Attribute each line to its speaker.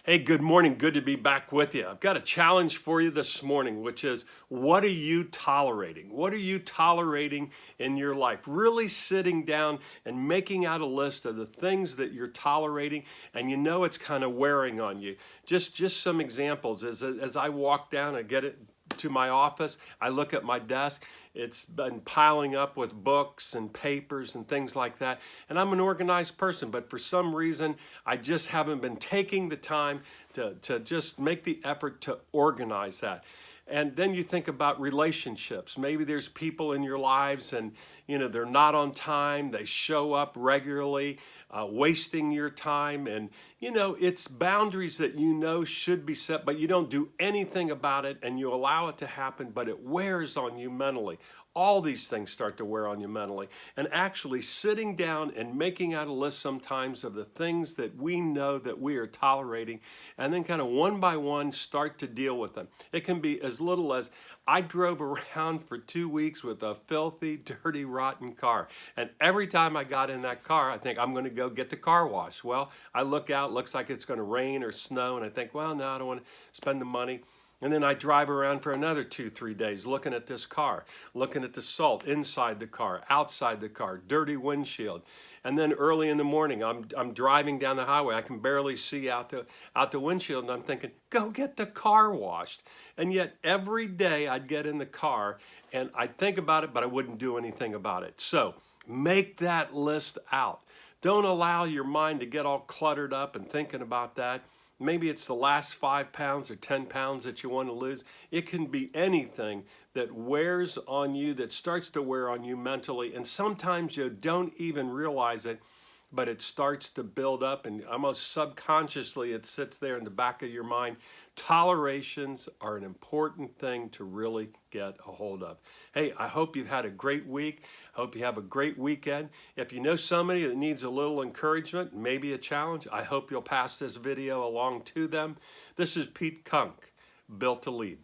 Speaker 1: Hey, good morning. Good to be back with you. I've got a challenge for you this morning, which is what are you tolerating? What are you tolerating in your life? Really sitting down and making out a list of the things that you're tolerating and you know it's kind of wearing on you. Just some examples. As I walk down and get it to my office, I look at my desk. It's been piling up with books and papers and things like that. And I'm an organized person, but for some reason, I just haven't been taking the time to just make the effort to organize that. And then you think about relationships. Maybe there's people in your lives and, they're not on time. They show up regularly, wasting your time. And, it's boundaries that should be set, but you don't do anything about it and you allow it to happen, but it wears on you mentally. All these things start to wear on you mentally. And actually sitting down and making out a list sometimes of the things that we know that we are tolerating, and then kind of one by one start to deal with them. It can be as little as I drove around for 2 weeks with a filthy, dirty, rotten car. And every time I got in that car, I think I'm going to go get the car washed. Well, I look out, looks like it's going to rain or snow, and I think, well, no, I don't want to spend the money. And then I drive around for another 2-3 days looking at this car, looking at the salt inside the car, outside the car, dirty windshield. And then early in the morning, I'm driving down the highway. I can barely see out the windshield, and I'm thinking, go get the car washed. And yet every day I'd get in the car and I'd think about it, but I wouldn't do anything about it. So make that list out. Don't allow your mind to get all cluttered up and thinking about that. Maybe it's the last 5 pounds or 10 pounds that you want to lose. It can be anything that wears on you, that starts to wear on you mentally. And sometimes you don't even realize it, but it starts to build up and almost subconsciously it sits there in the back of your mind. Tolerations are an important thing to really get a hold of. Hey, I hope you've had a great week. I hope you have a great weekend. If you know somebody that needs a little encouragement, maybe a challenge, I hope you'll pass this video along to them. This is Pete Kunk, Built to Lead.